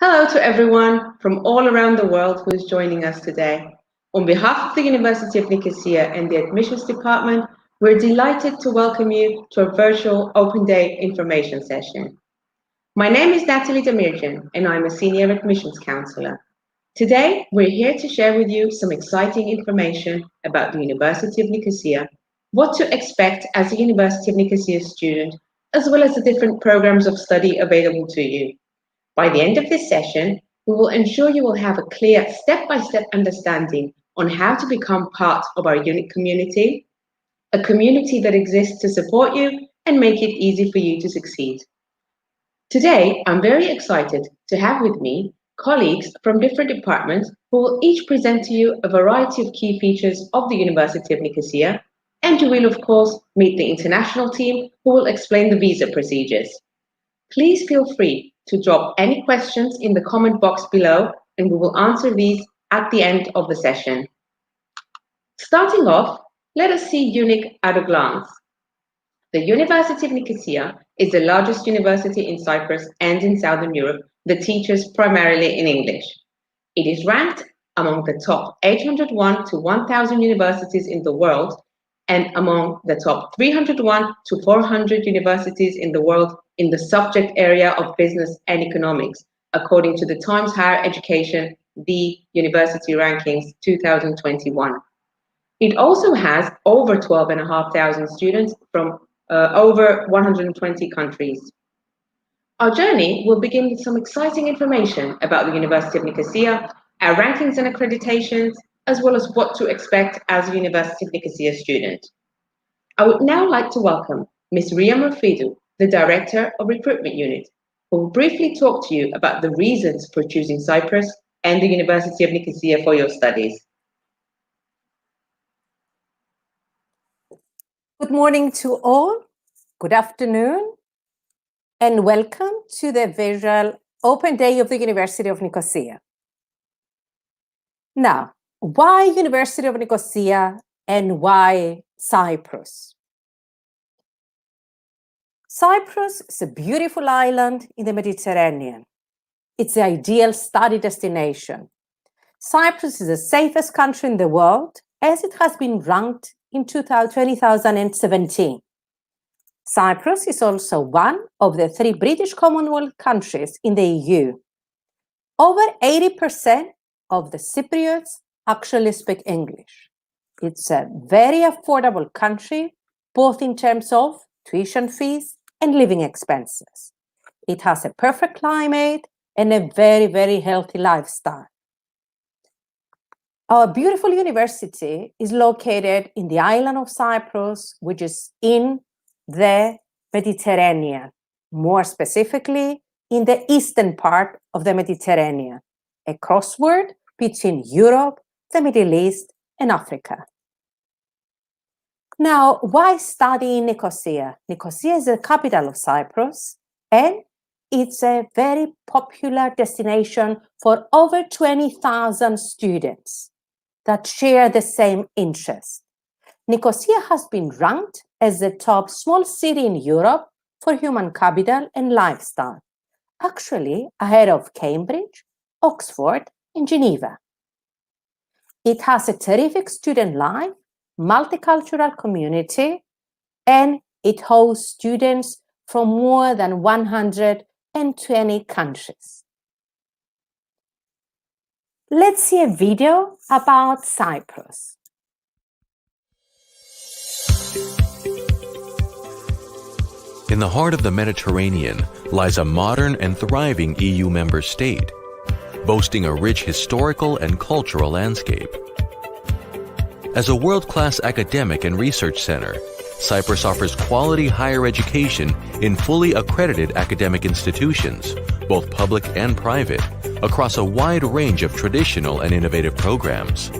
Hello to everyone from all around the world who is joining us today. On behalf of the University of Nicosia and the Admissions Department, we're delighted to welcome you to a virtual Open Day information session. My name is Natalie Demirjan and I'm a Senior Admissions Counselor. Today, we're here to share with you some exciting information about the University of Nicosia, what to expect as a University of Nicosia student, as well as the different programs of study available to you. By the end of this session, we will ensure you will have a clear step-by-step understanding on how to become part of our UNIC community, a community that exists to support you and make it easy for you to succeed. Today, I'm very excited to have with me colleagues from different departments who will each present to you a variety of key features of the University of Nicosia, and you will, of course, meet the international team who will explain the visa procedures. Please feel free to drop any questions in the comment box below, and we will answer these at the end of the session. Starting off, let us see UNIC at a glance. The University of Nicosia is the largest university in Cyprus and in Southern Europe that teaches primarily in English. It is ranked among the top 801 to 1,000 universities in the world and among the top 301 to 400 universities in the world in the subject area of business and economics, according to the Times Higher Education, the University Rankings 2021. It also has over 12,500 students from over 120 countries. Our journey will begin with some exciting information about the University of Nicosia, our rankings and accreditations, as well as what to expect as a University of Nicosia student. I would now like to welcome Ms. Ria Murfidu, the Director of Recruitment Unit, who will briefly talk to you about the reasons for choosing Cyprus and the University of Nicosia for your studies. Good morning to all, good afternoon, and welcome to the virtual Open Day of the University of Nicosia. Now, why University of Nicosia and why Cyprus? Cyprus is a beautiful island in the Mediterranean. It's the ideal study destination. Cyprus is the safest country in the world, as it has been ranked in 2017. Cyprus is also one of the 3 British Commonwealth countries in the EU. Over 80% of the Cypriots actually speak English. It's a very affordable country, both in terms of tuition fees and living expenses. It has a perfect climate and a very, very healthy lifestyle. Our beautiful university is located in the island of Cyprus, which is in the Mediterranean, more specifically in the eastern part of the Mediterranean, a crossword between Europe, the Middle East, and Africa. Now, why study in Nicosia? Nicosia is the capital of Cyprus, and it's a very popular destination for over 20,000 students that share the same interest. Nicosia has been ranked as the top small city in Europe for human capital and lifestyle, actually ahead of Cambridge, Oxford, and Geneva. It has a terrific student life, multicultural community, and it hosts students from more than 120 countries. Let's see a video about Cyprus. In the heart of the Mediterranean lies a modern and thriving EU member state, boasting a rich historical and cultural landscape. As a world-class academic and research center, Cyprus offers quality higher education in fully accredited academic institutions, both public and private, across a wide range of traditional and innovative programs.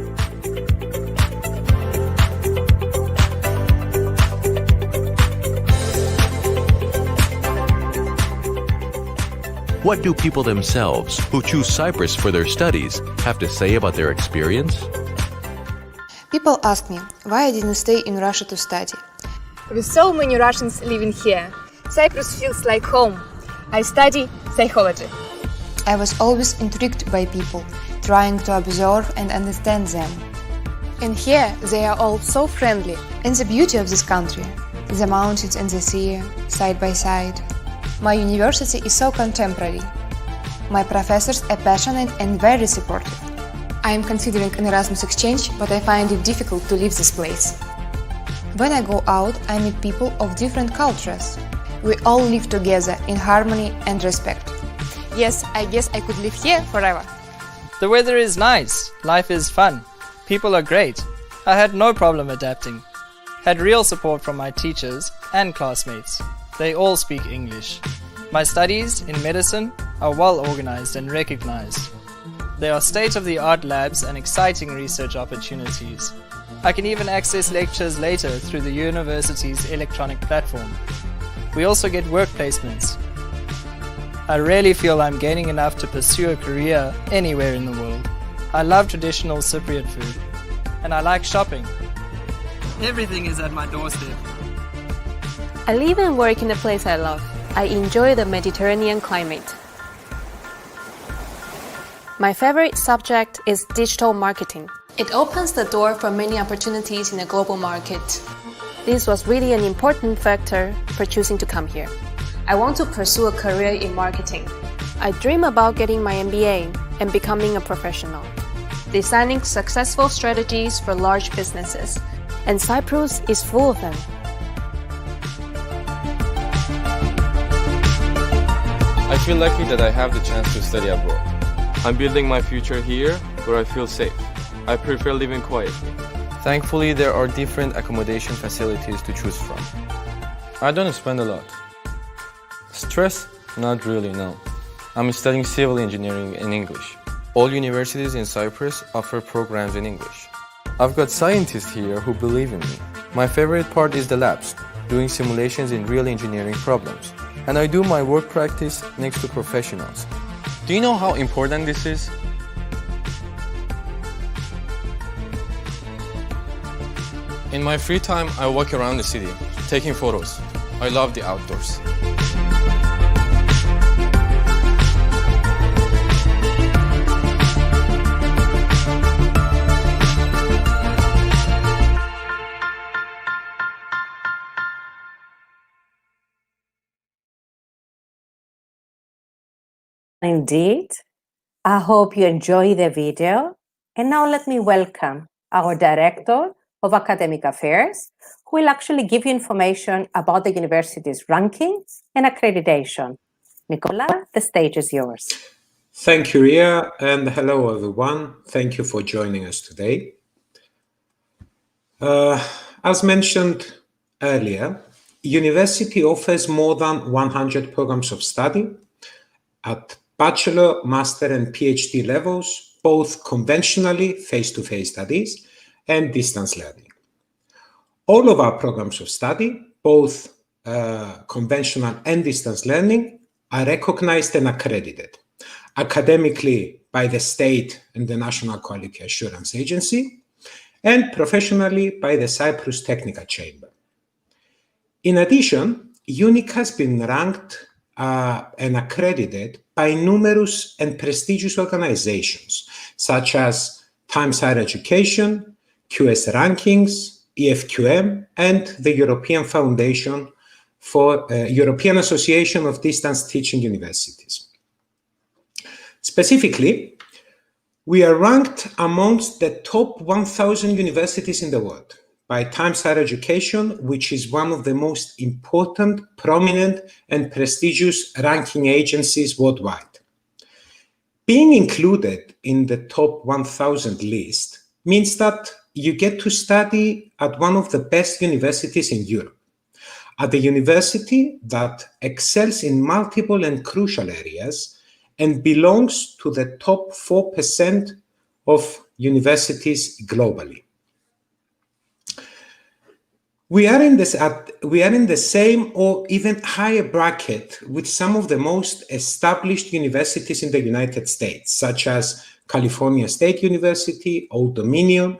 What do people themselves who choose Cyprus for their studies have to say about their experience? People ask me why I didn't stay in Russia to study. With so many Russians living here, Cyprus feels like home. I study psychology. I was always intrigued by people, trying to observe and understand them. And here they are all so friendly. And the beauty of this country, the mountains and the sea, side by side. My university is so contemporary. My professors are passionate and very supportive. I am considering an Erasmus exchange, but I find it difficult to leave this place. When I go out, I meet people of different cultures. We all live together in harmony and respect. Yes, I guess I could live here forever. The weather is nice, life is fun, people are great. I had no problem adapting. Had real support from my teachers and classmates. They all speak English. My studies in medicine are well organized and recognized. There are state-of-the-art labs and exciting research opportunities. I can even access lectures later through the university's electronic platform. We also get work placements. I really feel I'm gaining enough to pursue a career anywhere in the world. I love traditional Cypriot food, and I like shopping. Everything is at my doorstep. I live and work in a place I love. I enjoy the Mediterranean climate. My favorite subject is digital marketing. It opens the door for many opportunities in a global market. This was really an important factor for choosing to come here. I want to pursue a career in marketing. I dream about getting my MBA and becoming a professional, designing successful strategies for large businesses, and Cyprus is full of them. I feel lucky that I have the chance to study abroad. I'm building my future here where I feel safe. I prefer living quietly. Thankfully, there are different accommodation facilities to choose from. I don't spend a lot. Stress? Not really, no. I'm studying civil engineering in English. All universities in Cyprus offer programs in English. I've got scientists here who believe in me. My favorite part is the labs, doing simulations in real engineering problems. And I do my work practice next to professionals. Do you know how important this is? In my free time, I walk around the city, taking photos. I love the outdoors. Indeed. I hope you enjoy the video. And now let me welcome our Director of Academic Affairs, who will actually give you information about the university's rankings and accreditation. Nicola, the stage is yours. Thank you, Ria, and hello, everyone. Thank you for joining us today. As mentioned earlier, university offers more than 100 programs of study at bachelor, master, and PhD levels, both conventionally face-to-face studies and distance learning. All of our programs of study, both conventional and distance learning, are recognized and accredited academically by the state and the National Quality Assurance Agency, and professionally by the Cyprus Technical Chamber. In addition, UNIC has been ranked and accredited by numerous and prestigious organizations, such as Times Higher Education, QS Rankings, EFQM, and the European Foundation for European Association of Distance Teaching Universities. Specifically, we are ranked amongst the top 1,000 universities in the world by Times Higher Education, which is one of the most important, prominent, and prestigious ranking agencies worldwide. Being included in the top 1,000 list means that you get to study at one of the best universities in Europe, at a university that excels in multiple and crucial areas and belongs to the top 4% of universities globally. We are in the same or even higher bracket with some of the most established universities in the United States, such as California State University, Old Dominion,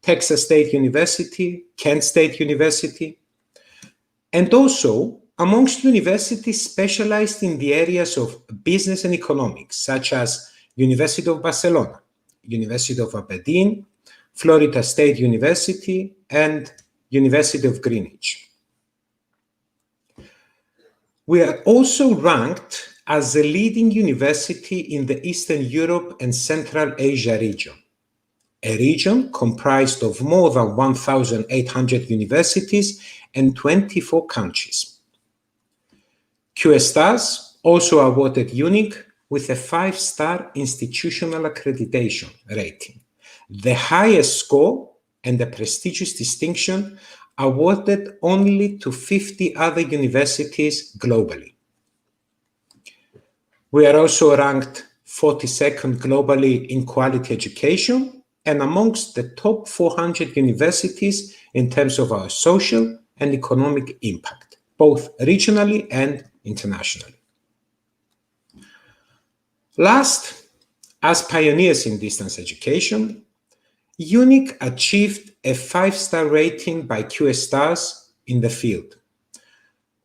Texas State University, Kent State University. And also, amongst universities specialized in the areas of business and economics, such as University of Barcelona, University of Aberdeen, Florida State University, and University of Greenwich. We are also ranked as a leading university in the Eastern Europe and Central Asia region, a region comprised of more than 1,800 universities and 24 countries. QSTARS also awarded UNIC with a 5-star institutional accreditation rating, the highest score and a prestigious distinction awarded only to 50 other universities globally. We are also ranked 42nd globally in quality education and amongst the top 400 universities in terms of our social and economic impact, both regionally and internationally. Last, as pioneers in distance education, UNIC achieved a 5-star rating by QSTARS in the field,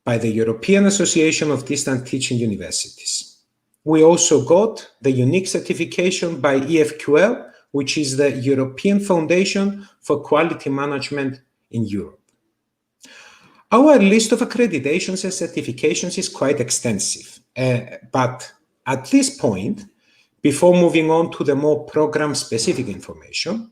by the European Association of Distance Teaching Universities. We also got the UNIC certification by EFQL, which is the European Foundation for Quality Management in Europe. Our list of accreditations and certifications is quite extensive, but at this point, before moving on to the more program-specific information,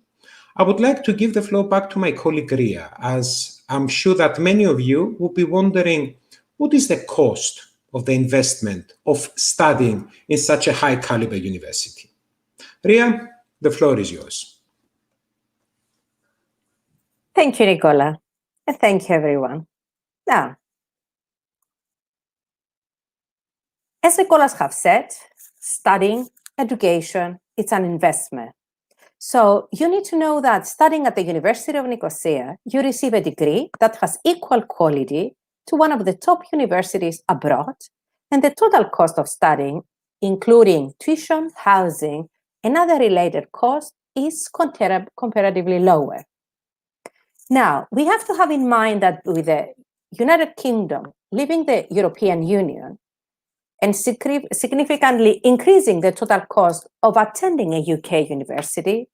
I would like to give the floor back to my colleague Ria, as I'm sure that many of you will be wondering what is the cost of the investment of studying in such a high-caliber university. Ria, the floor is yours. Thank you, Nicola, and thank you, everyone. Now, as Nicolas have said, studying, education, it's an investment. So you need to know that studying at the University of Nicosia, you receive a degree that has equal quality to one of the top universities abroad, and the total cost of studying, including tuition, housing, and other related costs, is comparatively lower. Now, we have to have in mind that with the United Kingdom leaving the European Union and significantly increasing the total cost of attending a UK university,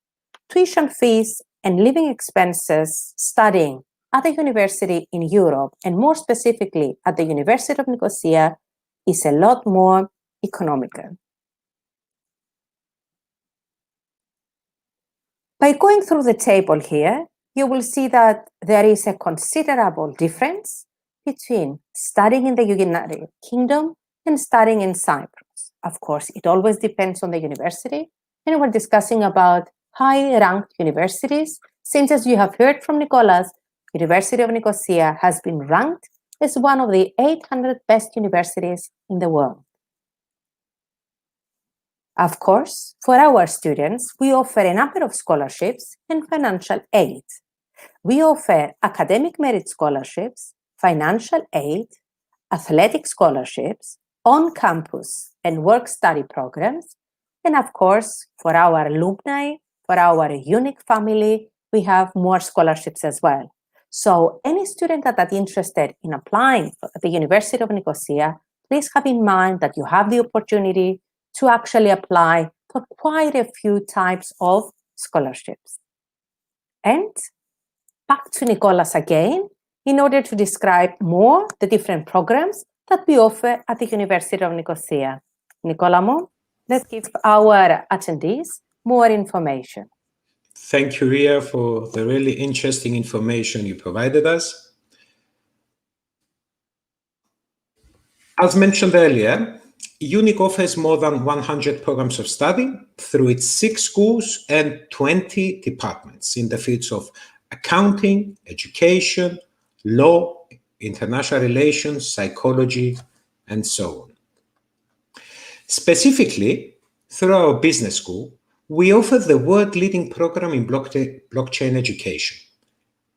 tuition fees and living expenses studying at a university in Europe, and more specifically at the University of Nicosia, is a lot more economical. By going through the table here, you will see that there is a considerable difference between studying in the United Kingdom and studying in Cyprus. Of course, it always depends on the university, and we're discussing about high-ranked universities, since, as you have heard from Nicolas, University of Nicosia has been ranked as one of the 800 best universities in the world. Of course, for our students, we offer a number of scholarships and financial aid. We offer academic merit scholarships, financial aid, athletic scholarships, on-campus and work-study programs, and of course, for our alumni, for our UNIC family, we have more scholarships as well. So any student that is interested in applying at the University of Nicosia, please have in mind that you have the opportunity to actually apply for quite a few types of scholarships. And back to Nicolas again, in order to describe more the different programs that we offer at the University of Nicosia. Nicolas, let's give our attendees more information. Thank you, Ria, for the really interesting information you provided us. As mentioned earlier, UNIC offers more than 100 programs of study through its 6 schools and 20 departments in the fields of accounting, education, law, international relations, psychology, and so on. Specifically, through our business school, we offer the world-leading program in blockchain education.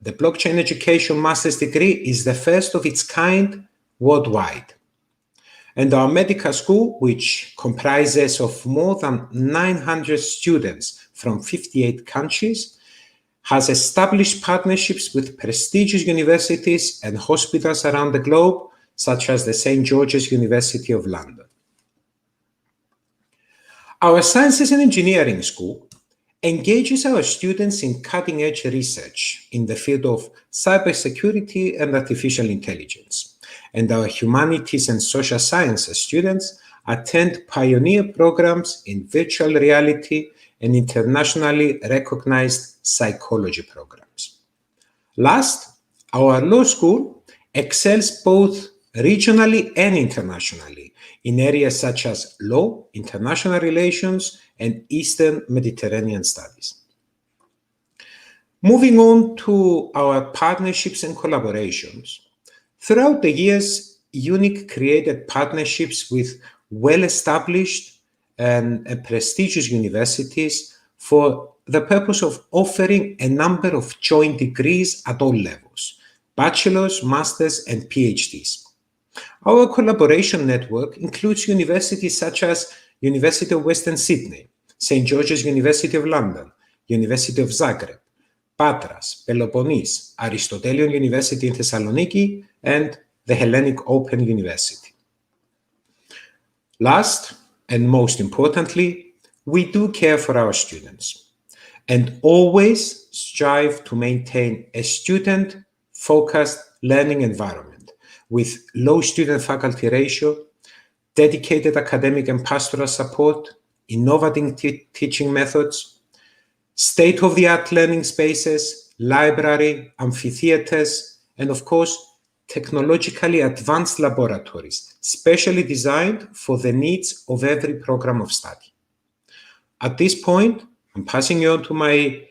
The blockchain education master's degree is the first of its kind worldwide. And our medical school, which comprises of more than 900 students from 58 countries, has established partnerships with prestigious universities and hospitals around the globe, such as the St. George's University of London. Our Sciences and Engineering School engages our students in cutting-edge research in the field of cybersecurity and artificial intelligence, and our Humanities and Social Sciences students attend pioneer programs in virtual reality and internationally recognized psychology programs. Last, our law school excels both regionally and internationally in areas such as law, international relations, and Eastern Mediterranean studies. Moving on to our partnerships and collaborations, throughout the years, UNIC created partnerships with well-established and prestigious universities for the purpose of offering a number of joint degrees at all levels, bachelor's, master's, and PhDs. Our collaboration network includes universities such as University of Western Sydney, St. George's University of London, University of Zagreb, Patras, Peloponnese, Aristotelian University in Thessaloniki, and the Hellenic Open University. Last, and most importantly, we do care for our students and always strive to maintain a student-focused learning environment with low student-faculty ratio, dedicated academic and pastoral support, innovative teaching methods, state-of-the-art learning spaces, library, amphitheaters, and of course, technologically advanced laboratories, specially designed for the needs of every program of study. At this point, I'm passing you on to my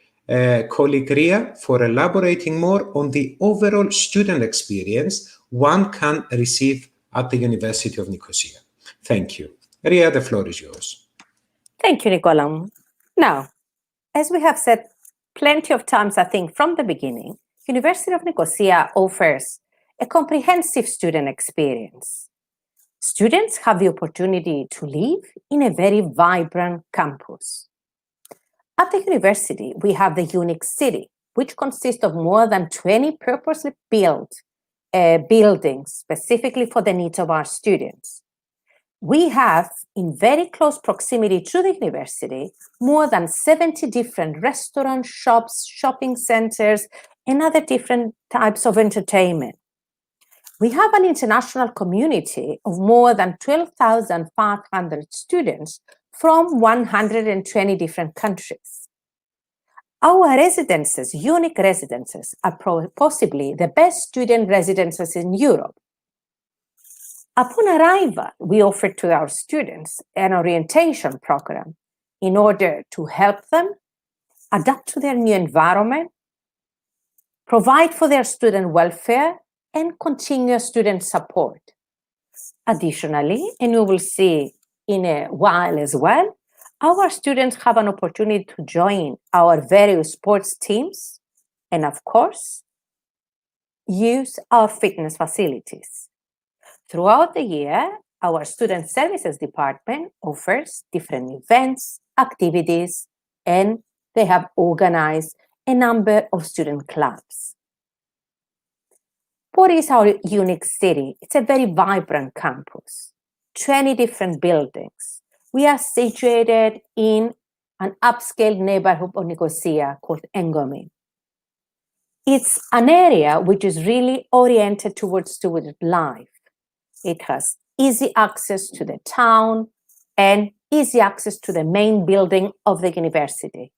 colleague Ria for elaborating more on the overall student experience one can receive at the University of Nicosia. Thank you. Ria, the floor is yours. Thank you, Nicola. Now, as we have said plenty of times, I think, from the beginning, University of Nicosia offers a comprehensive student experience. Students have the opportunity to live in a very vibrant campus. At the university, we have the UNIC city, which consists of more than 20 purposely built buildings specifically for the needs of our students. We have, in very close proximity to the university, more than 70 different restaurants, shops, shopping centers, and other different types of entertainment. We have an international community of more than 12,500 students from 120 different countries. Our residences, UNIC residences, are possibly the best student residences in Europe. Upon arrival, we offer to our students an orientation program in order to help them adapt to their new environment, provide for their student welfare, and continuous student support. Additionally, and you will see in a while as well, our students have an opportunity to join our various sports teams and, of course, use our fitness facilities. Throughout the year, our Student Services Department offers different events, activities, and they have organized a number of student clubs. What is our UNIC city? It's a very vibrant campus, 20 different buildings. We are situated in an upscale neighborhood of Nicosia called Engomi. It's an area which is really oriented towards student life. It has easy access to the town and easy access to the main building of the university.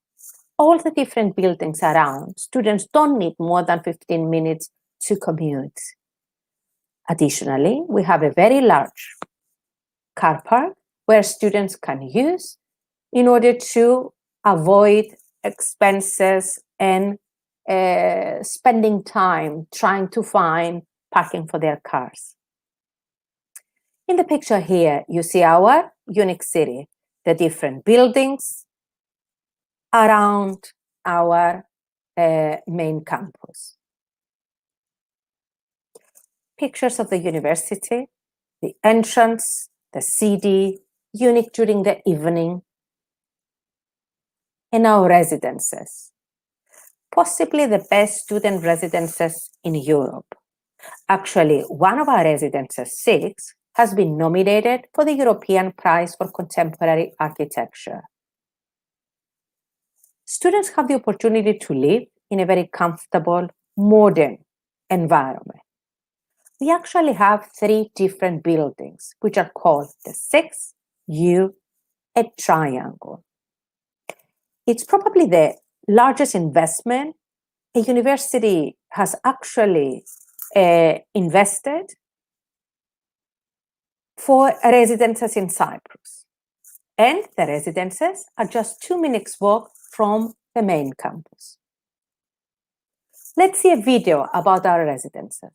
All the different buildings around, students don't need more than 15 minutes to commute. Additionally, we have a very large car park where students can use in order to avoid expenses and spending time trying to find parking for their cars. In the picture here, you see our UNIC city, the different buildings around our main campus. Pictures of the university, the entrance, the CD, UNIC during the evening, and our residences. Possibly the best student residences in Europe. Actually, one of our residences, 6, has been nominated for the European Prize for Contemporary Architecture. Students have the opportunity to live in a very comfortable, modern environment. We actually have 3 different buildings, which are called the 6, U, and Triangle. It's probably the largest investment a university has actually invested for residences in Cyprus. And the residences are just 2 minutes walk from the main campus. Let's see a video about our residences.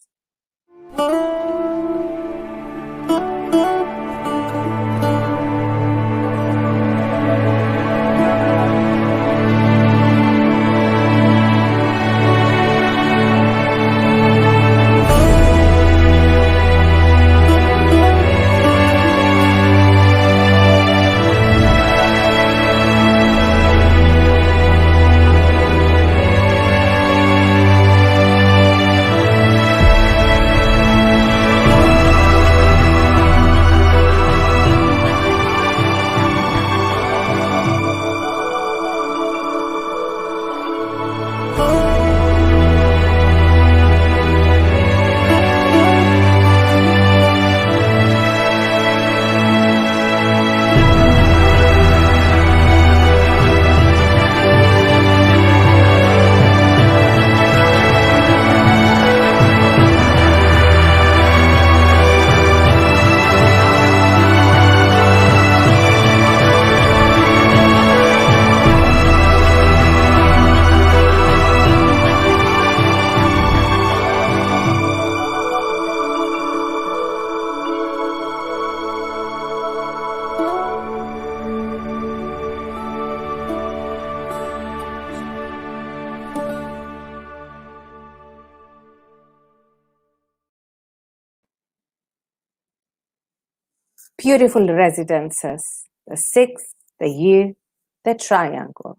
Beautiful residences, the 6, the U, the Triangle.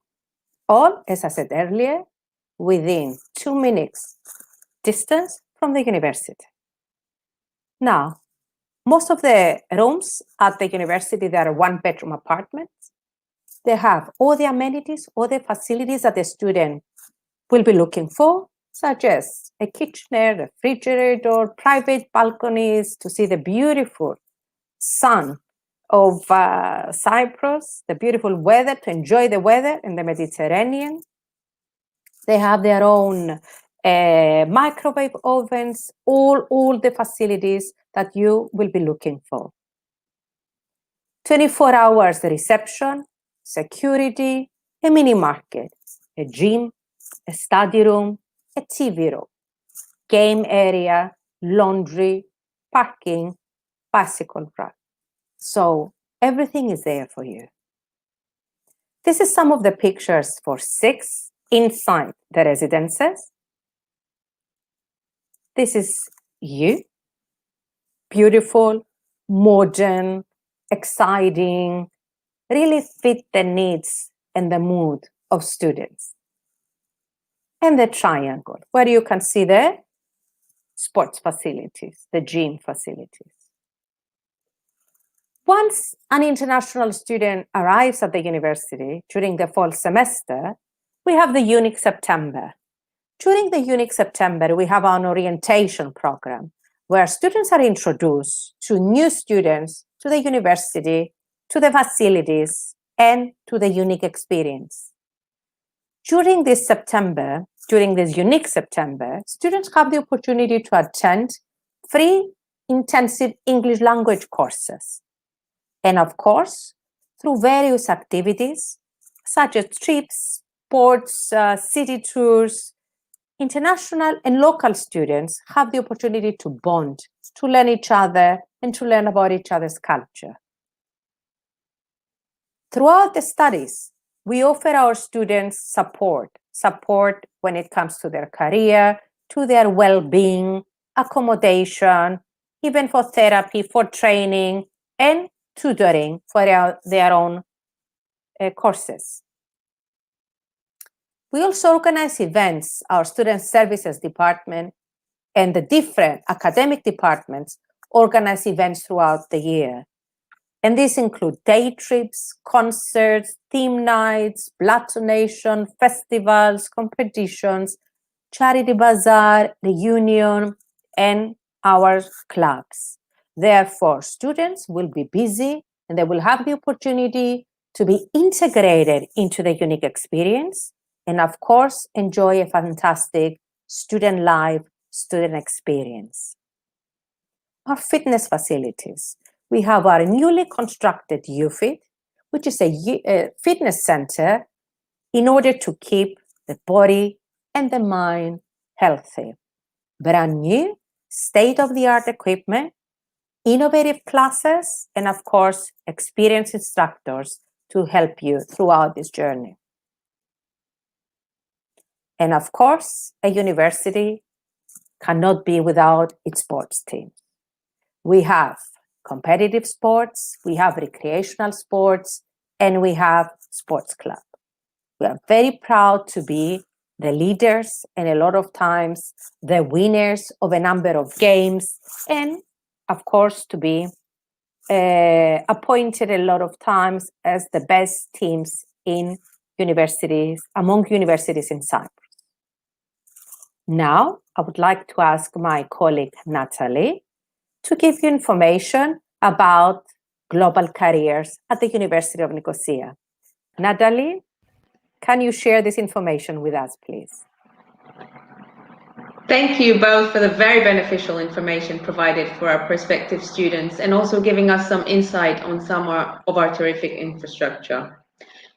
All, as I said earlier, within 2 minutes distance from the university. Now, most of the rooms at the university, they are 1-bedroom apartments. They have all the amenities, all the facilities that the student will be looking for, such as a kitchenette, a refrigerator, private balconies to see the beautiful sun of Cyprus, the beautiful weather, to enjoy the weather in the Mediterranean. They have their own microwave ovens, all the facilities that you will be looking for. 24 hours reception, security, a mini market, a gym, a study room, a TV room, game area, laundry, parking, bicycle rack. So everything is there for you. This is some of the pictures for 6 inside the residences. This is you. Beautiful, modern, exciting, really fit the needs and the mood of students. And the Triangle, where you can see the sports facilities, the gym facilities. Once an international student arrives at the university during the fall semester, we have the UNIC September. During the UNIC September, we have an orientation program where students are introduced to new students, to the university, to the facilities, and to the UNIC experience. During this September, during this UNIC September, students have the opportunity to attend 3 intensive English language courses. And of course, through various activities, such as trips, sports, city tours, international and local students have the opportunity to bond, to learn each other, and to learn about each other's culture. Throughout the studies, we offer our students support when it comes to their career, to their well-being, accommodation, even for therapy, for training, and tutoring for their own courses. We also organize events. Our Student Services Department and the different academic departments organize events throughout the year. And these include day trips, concerts, theme nights, blood donation, festivals, competitions, charity bazaar, reunion, and our clubs. Therefore, students will be busy and they will have the opportunity to be integrated into the UNIC experience and, of course, enjoy a fantastic student life, student experience. Our fitness facilities. We have our newly constructed UFIT, which is a fitness center in order to keep the body and the mind healthy. Brand new, state-of-the-art equipment, innovative classes, and of course, experienced instructors to help you throughout this journey. And of course, a university cannot be without its sports team. We have competitive sports, we have recreational sports, and we have sports club. We are very proud to be the leaders and a lot of times the winners of a number of games, and of course to be appointed a lot of times as the best teams in universities, among universities in Cyprus. Now, I would like to ask my colleague Natalie to give you information about global careers at the University of Nicosia. Natalie, can you share this information with us, please? Thank you both for the very beneficial information provided for our prospective students and also giving us some insight on some of our terrific infrastructure.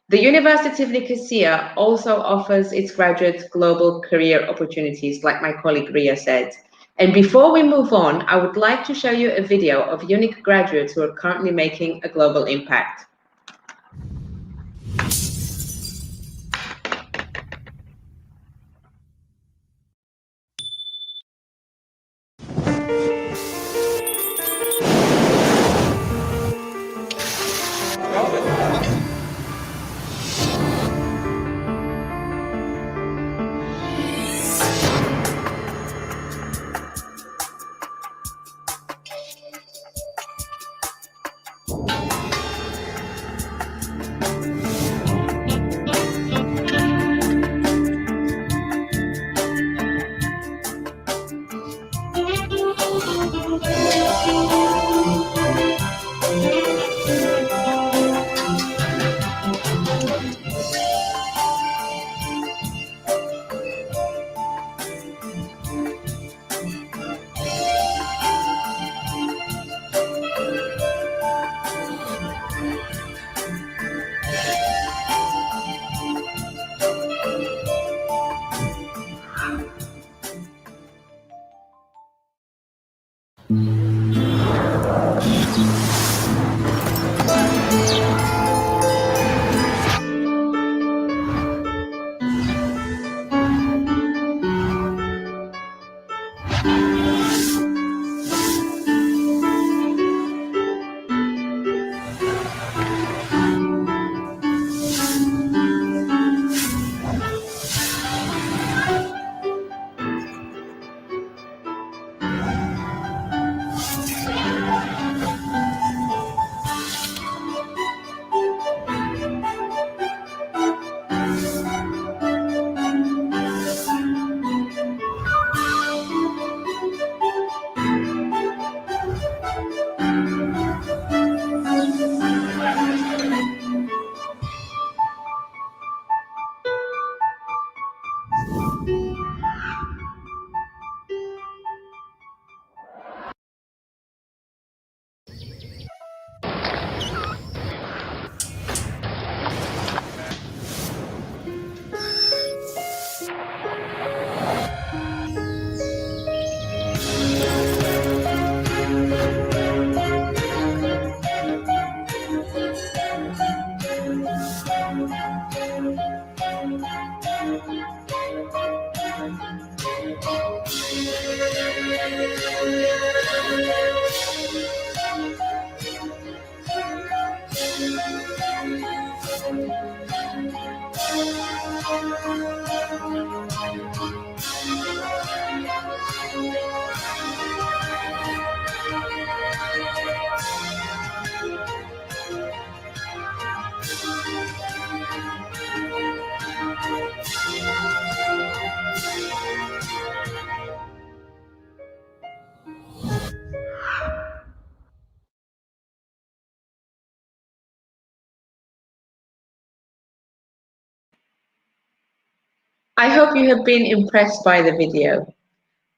The University of Nicosia also offers its graduates global career opportunities, like my colleague Ria said. And before we move on, I would like to show you a video of UNIC graduates who are currently making a global impact. I hope you have been impressed by the video.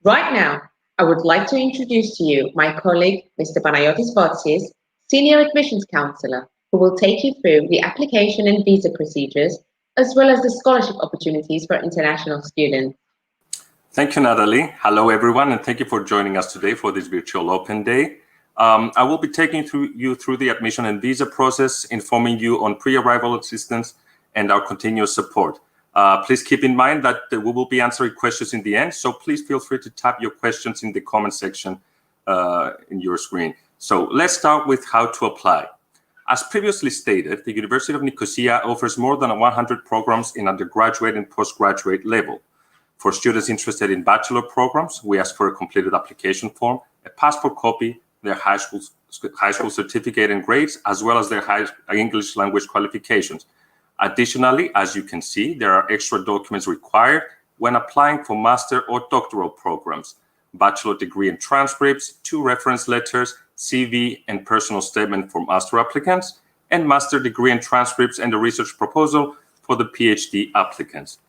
Right now, I would like to introduce to you my colleague, Mr. Panayotis Votsis, Senior Admissions Counselor, who will take you through the application and visa procedures, as well as the scholarship opportunities for international students. Thank you, Natalie. Hello, everyone, and thank you for joining us today for this virtual open day. I will be taking you through the admission and visa process, informing you on pre-arrival assistance and our continuous support. Please keep in mind that we will be answering questions in the end, so please feel free to type your questions in the comment section in your screen. So let's start with how to apply. As previously stated, the University of Nicosia offers more than 100 programs in undergraduate and postgraduate level. For students interested in bachelor programs, we ask for a completed application form, a passport copy, their high school certificate and grades, as well as their English language qualifications. Additionally, as you can see, there are extra documents required when applying for master or doctoral programs: bachelor degree and transcripts, 2 reference letters, CV and personal statement for master applicants, and master degree and transcripts and a research proposal for the PhD applicants.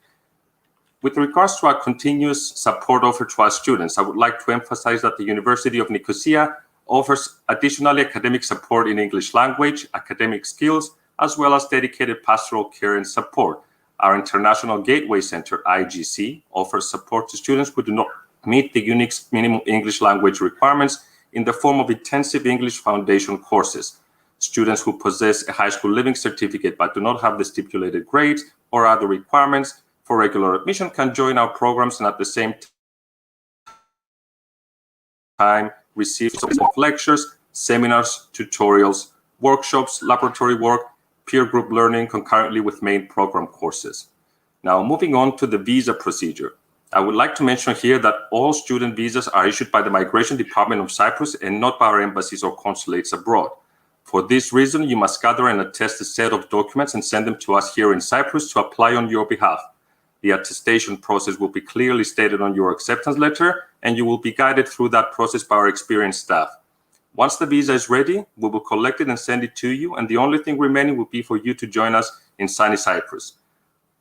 With regards to our continuous support offered to our students, I would like to emphasize that the University of Nicosia offers additionally academic support in English language, academic skills, as well as dedicated pastoral care and support. Our International Gateway Center, IGC, offers support to students who do not meet the UNIC's minimum English language requirements in the form of intensive English foundation courses. Students who possess a high school living certificate but do not have the stipulated grades or other requirements for regular admission can join our programs and at the same time receive lectures, seminars, tutorials, workshops, laboratory work, peer group learning concurrently with main program courses. Now, moving on to the visa procedure. I would like to mention here that all student visas are issued by the Migration Department of Cyprus and not by our embassies or consulates abroad. For this reason, you must gather and attest a set of documents and send them to us here in Cyprus to apply on your behalf. The attestation process will be clearly stated on your acceptance letter, and you will be guided through that process by our experienced staff. Once the visa is ready, we will collect it and send it to you, and the only thing remaining will be for you to join us in sunny Cyprus.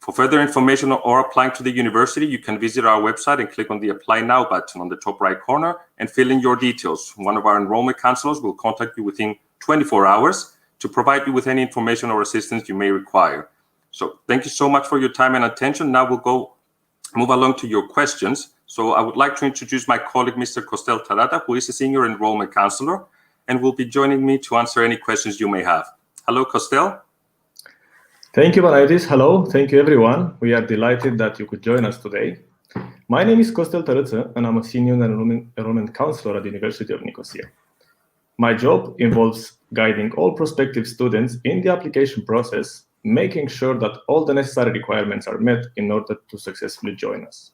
For further information or applying to the university, you can visit our website and click on the Apply Now button on the top right corner and fill in your details. One of our enrollment counselors will contact you within 24 hours to provide you with any information or assistance you may require. So thank you so much for your time and attention. Now we'll move along to your questions. So I would like to introduce my colleague, Mr. Kostel Tarata, who is a senior enrollment counselor and will be joining me to answer any questions you may have. Hello, Kostel. Thank you, Panayotis. Hello. Thank you, everyone. We are delighted that you could join us today. My name is Kostel Tarata, and I'm a senior enrollment counselor at the University of Nicosia. My job involves guiding all prospective students in the application process, making sure that all the necessary requirements are met in order to successfully join us.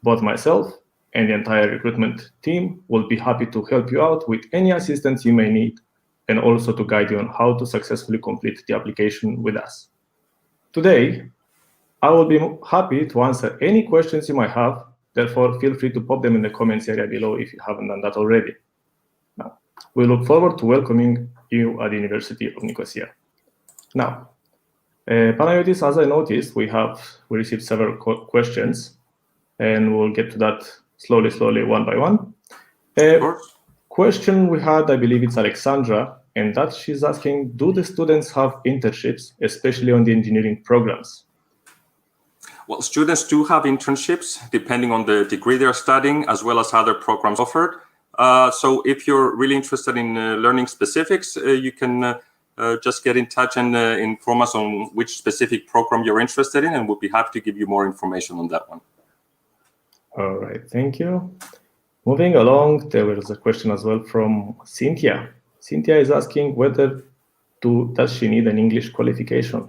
Both myself and the entire recruitment team will be happy to help you out with any assistance you may need and also to guide you on how to successfully complete the application with us. Today, I will be happy to answer any questions you might have. Therefore, feel free to pop them in the comments area below if you haven't done that already. Now, we look forward to welcoming you at the University of Nicosia. Now, Panayotis, as I noticed, we received several questions, and we'll get to that slowly, one by one. Question we had, I believe it's Alexandra, and that she's asking, do the students have internships, especially on the engineering programs? Well, students do have internships depending on the degree they're studying, as well as other programs offered. So if you're really interested in learning specifics, you can just get in touch and inform us on which specific program you're interested in, and we'll be happy to give you more information on that one. All right, thank you. Moving along, there was a question as well from Cynthia. Cynthia is asking whether does she need an English qualification?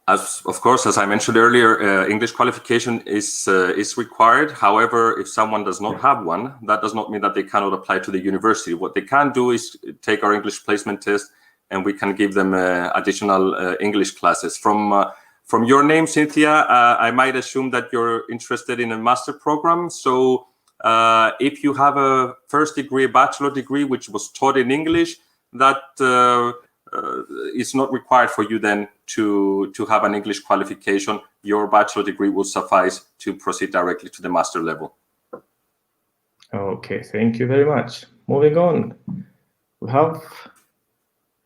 Of course, as I mentioned earlier, English qualification is required. However, if someone does not have one, that does not mean that they cannot apply to the university. What they can do is take our English placement test, and we can give them additional English classes. From your name, Cynthia, I might assume that you're interested in a master program. So if you have a first degree, a bachelor degree, which was taught in English, that it's not required for you then to have an English qualification. Your bachelor degree will suffice to proceed directly to the master level. Okay, thank you very much. Moving on, we have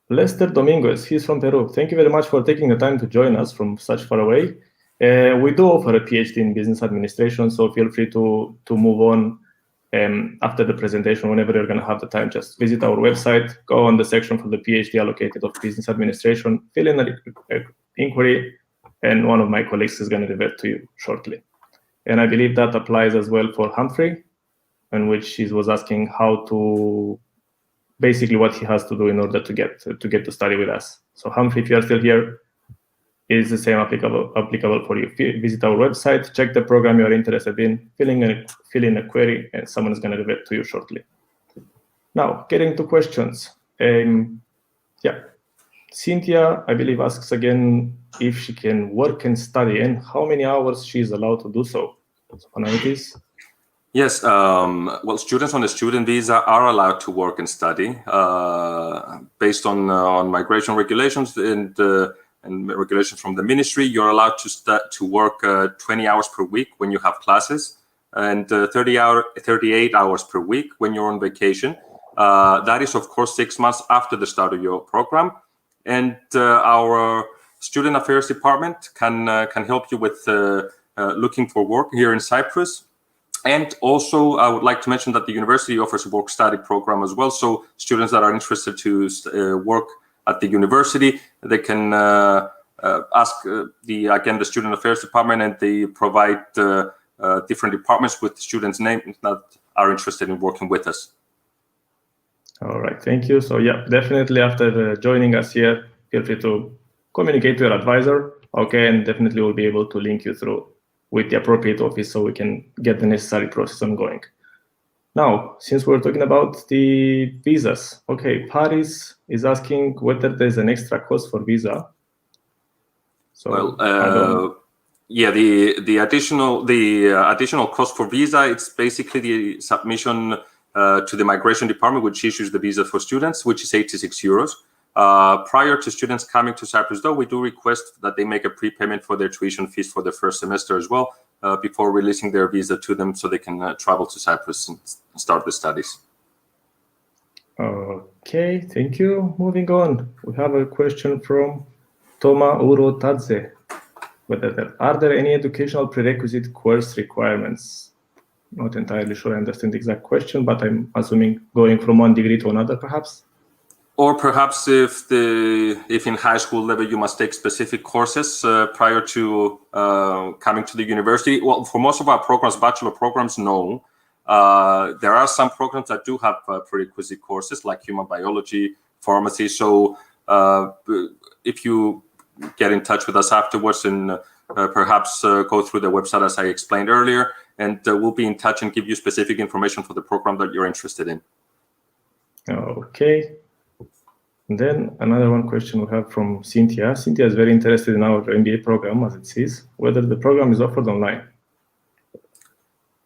Lester Dominguez. He's from Peru. Thank you very much for taking the time to join us from such far away. We do offer a PhD in business administration, so feel free to move on after the presentation whenever you're going to have the time. Just visit our website, go on the section for the PhD allocated of business administration, fill in an inquiry, and one of my colleagues is going to revert to you shortly. And I believe that applies as well for Humphrey, in which he was asking how to, basically what he has to do in order to get to study with us. So Humphrey, if you are still here, it is the same applicable for you. Visit our website, check the program you are interested in, fill in a query, and someone is going to revert to you shortly. Now, getting to questions. Cynthia, I believe, asks again if she can work and study and how many hours she is allowed to do so. So, Anaitis? Yes, well, students on a student visa are allowed to work and study based on migration regulations and regulations from the ministry. You're allowed to work 20 hours per week when you have classes, and 38 hours per week when you're on vacation. That is, of course, 6 months after the start of your program. And our student affairs department can help you with looking for work here in Cyprus. And also, I would like to mention that the university offers a work-study program as well. So students that are interested to work at the university, they can ask the student affairs department, and they provide different departments with students' names that are interested in working with us. All right, thank you. So yeah, definitely after joining us here, feel free to communicate to your advisor, okay, and definitely we'll be able to link you through with the appropriate office so we can get the necessary process ongoing. Now, since we're talking about the visas, okay, Paris is asking whether there's an extra cost for visa. So, well, yeah, the additional cost for visa, it's basically the submission to the migration department, which issues the visa for students, which is 86 euros. Prior to students coming to Cyprus, though, we do request that they make a prepayment for their tuition fees for the first semester as well, before releasing their visa to them so they can travel to Cyprus and start the studies. Okay, thank you. Moving on, we have a question from Toma Urotadze. Are there any educational prerequisite course requirements? Not entirely sure I understand the exact question, but I'm assuming going from one degree to another, perhaps? Or perhaps if in high school level you must take specific courses prior to coming to the university. Well, for most of our programs, bachelor programs, no. There are some programs that do have prerequisite courses like human biology, pharmacy. So if you get in touch with us afterwards and perhaps go through the website as I explained earlier, and we'll be in touch and give you specific information for the program that you're interested in. Okay. And then another one question we have from Cynthia. Cynthia is very interested in our MBA program, as it says, whether the program is offered online.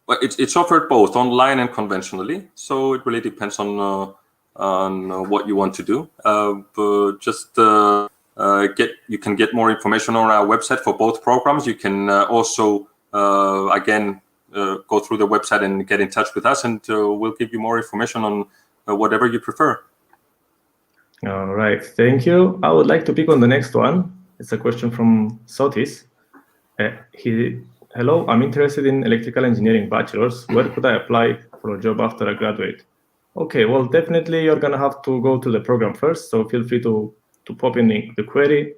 Well, it's offered both online and conventionally, so it really depends on what you want to do. But just you can get more information on our website for both programs. You can also again go through the website and get in touch with us, and we'll give you more information on whatever you prefer. All right, thank you. I would like to pick on the next one. It's a question from Sotis. Hello, I'm interested in electrical engineering bachelor's. Where could I apply for a job after I graduate? Okay, well, definitely you're going to have to go to the program first. So feel free to pop in the query,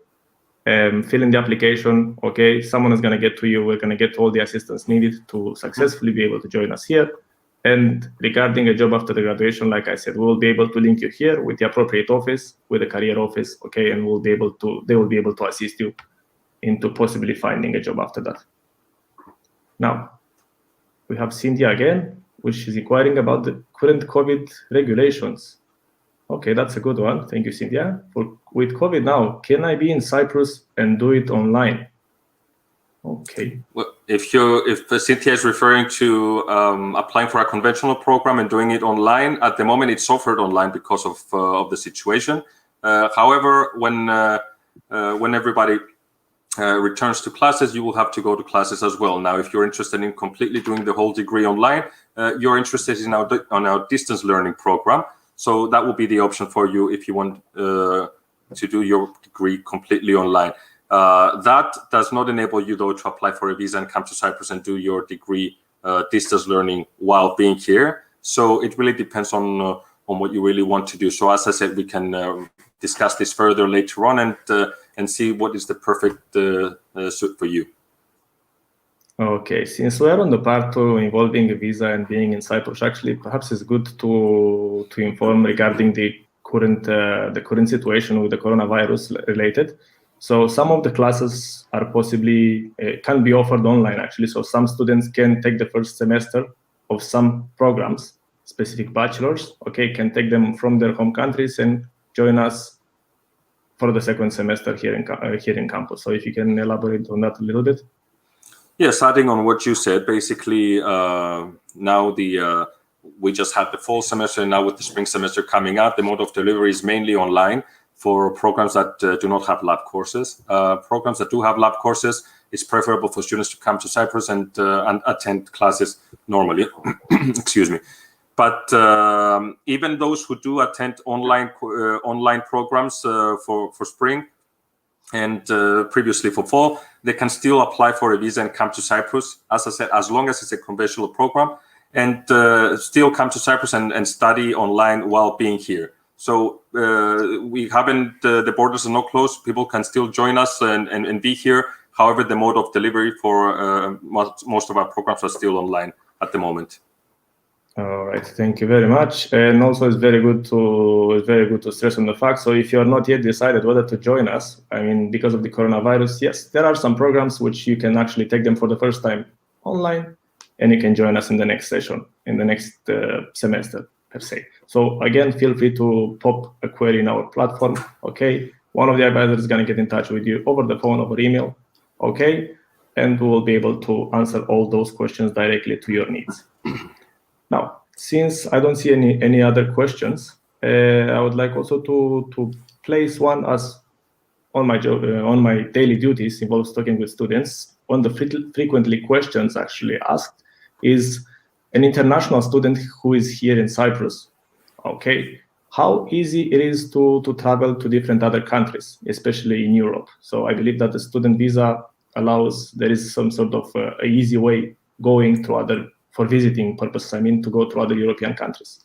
fill in the application. Okay, someone is going to get to you. We're going to get all the assistance needed to successfully be able to join us here. And regarding a job after the graduation, like I said, we'll be able to link you here with the appropriate office, with the career office, okay, and they will be able to assist you into possibly finding a job after that. Now, we have Cynthia again, which is inquiring about the current COVID regulations. Okay, that's a good one. Thank you, Cynthia. With COVID now, can I be in Cyprus and do it online? Okay. Well, if Cynthia is referring to applying for a conventional program and doing it online, at the moment it's offered online because of the situation. However, when everybody returns to classes, you will have to go to classes as well. Now, if you're interested in completely doing the whole degree online, you're interested in our distance learning program. So that will be the option for you if you want to do your degree completely online. That does not enable you, though, to apply for a visa and come to Cyprus and do your degree distance learning while being here. So it really depends on what you really want to do. So as I said, we can discuss this further later on and see what is the perfect suit for you. Okay, since we're on the part involving a visa and being in Cyprus, actually, perhaps it's good to inform regarding the current situation with the coronavirus related. So some of the classes are possibly can be offered online actually. So some students can take the first semester of some programs, specific bachelors, okay, can take them from their home countries and join us for the second semester here in campus. So if you can elaborate on that a little bit. Yes, adding on what you said, basically now we just had the fall semester, and now with the spring semester coming out, the mode of delivery is mainly online for programs that do not have lab courses. Programs that do have lab courses, it's preferable for students to come to Cyprus and attend classes normally. Excuse me. But even those who do attend online programs for spring and previously for fall, they can still apply for a visa and come to Cyprus, as I said, as long as it's a conventional program, and still come to Cyprus and study online while being here. So we haven't, the borders are not closed. People can still join us and be here. However, the mode of delivery for most of our programs are still online at the moment. All right, thank you very much. And also, it's very good to stress on the fact. So, if you are not yet decided whether to join us, I mean, because of the coronavirus, yes, there are some programs which you can actually take them for the first time online, and you can join us in the next session, in the next semester, per se. So, again, feel free to pop a query in our platform. Okay, one of the advisors is going to get in touch with you over the phone, over email. Okay, and we will be able to answer all those questions directly to your needs. Now, since I don't see any other questions, I would like also to place one as on my daily duties involves talking with students. One of the frequently questions actually asked is an international student who is here in Cyprus. Okay, how easy it is to travel to different other countries, especially in Europe. So I believe that the student visa allows, there is some sort of a easy way going to for visiting purposes, I mean, to go to other European countries.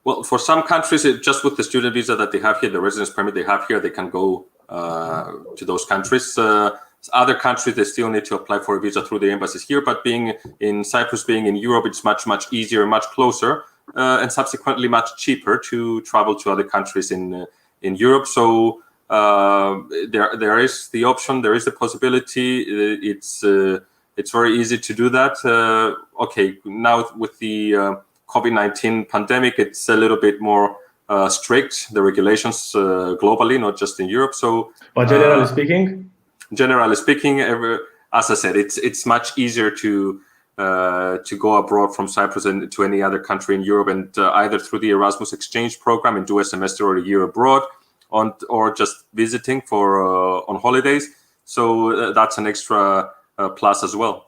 Well, for some countries, just with the student visa that they have here, the residence permit they have here, they can go to those countries. Other countries, they still need to apply for a visa through the embassies here, but being in Cyprus, being in Europe, it's much, much easier, much closer, and subsequently much cheaper to travel to other countries in Europe. So there is the option, there is the possibility. It's very easy to do that. Okay, now with the COVID-19 pandemic, it's a little bit more strict, the regulations globally, not just in Europe. So, but generally speaking? Generally speaking, as I said, it's much easier to go abroad from Cyprus and to any other country in Europe, and either through the Erasmus exchange program and do a semester or a year abroad, or just visiting for on holidays. So that's an extra plus as well.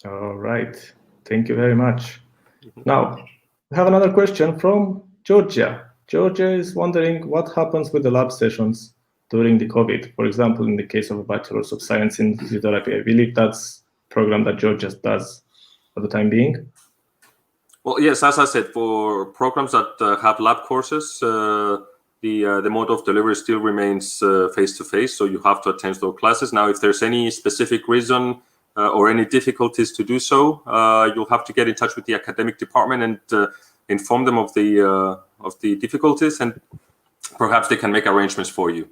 All right, thank you very much. Now, we have another question from Georgia. Georgia is wondering what happens with the lab sessions during the COVID. For example, in the case of a Bachelor's of Science in Physiotherapy, I believe that's a program that Georgia does for the time being. Well, yes, as I said, for programs that have lab courses, the mode of delivery still remains face-to-face, so you have to attend those classes. Now, if there's any specific reason or any difficulties to do so, you'll have to get in touch with the academic department and inform them of the difficulties, and perhaps they can make arrangements for you.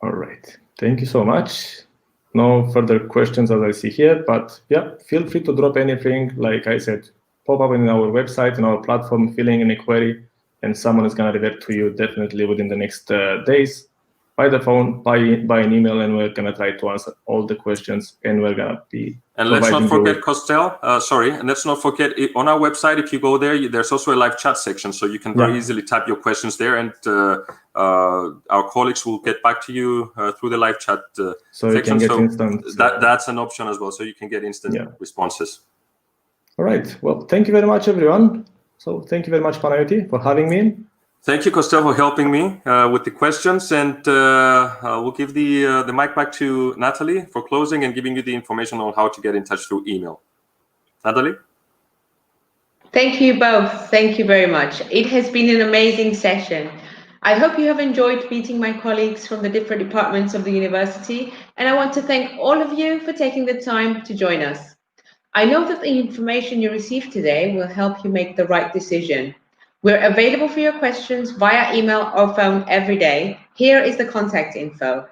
All right, thank you so much. No further questions as I see here, but yeah, feel free to drop anything. Like I said, pop up in our website, in our platform, filling in a query, and someone is going to revert to you definitely within the next days. by the phone, by an email, and we're gonna try to answer all the questions, and we're gonna be. And let's not forget, Costel, and let's not forget, on our website, if you go there, there's also a live chat section, so you can very easily type your questions there, and our colleagues will get back to you through the live chat so section. You can get instant. That's an option as well, so you can get instant responses. All right. Well, thank you very much, everyone. So thank you very much, Panayoti, for having me. Thank you, Costel, for helping me with the questions, and we'll give the mic back to Natalie for closing and giving you the information on how to get in touch through email. Natalie? Thank you both. Thank you very much. It has been an amazing session. I hope you have enjoyed meeting my colleagues from the different departments of the university, and I want to thank all of you for taking the time to join us. I know that the information you received today will help you make the right decision. We're available for your questions via email or phone every day. Here is the contact info.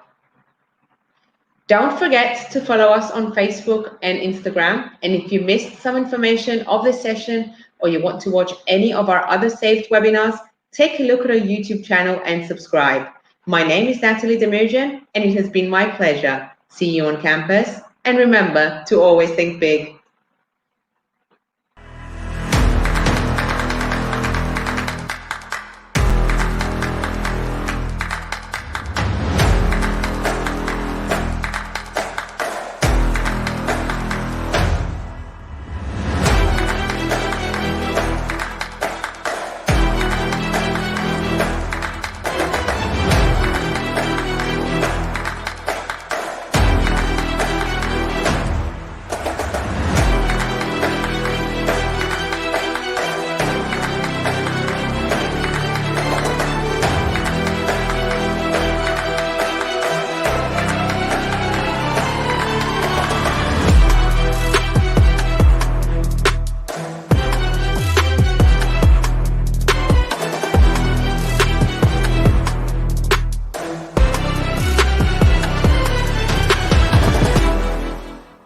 Don't forget to follow us on Facebook and Instagram. And if you missed some information of this session or you want to watch any of our other saved webinars, take a look at our YouTube channel and subscribe. My name is Natalie Demirjan, and it has been my pleasure. See you on campus. And remember to always think big.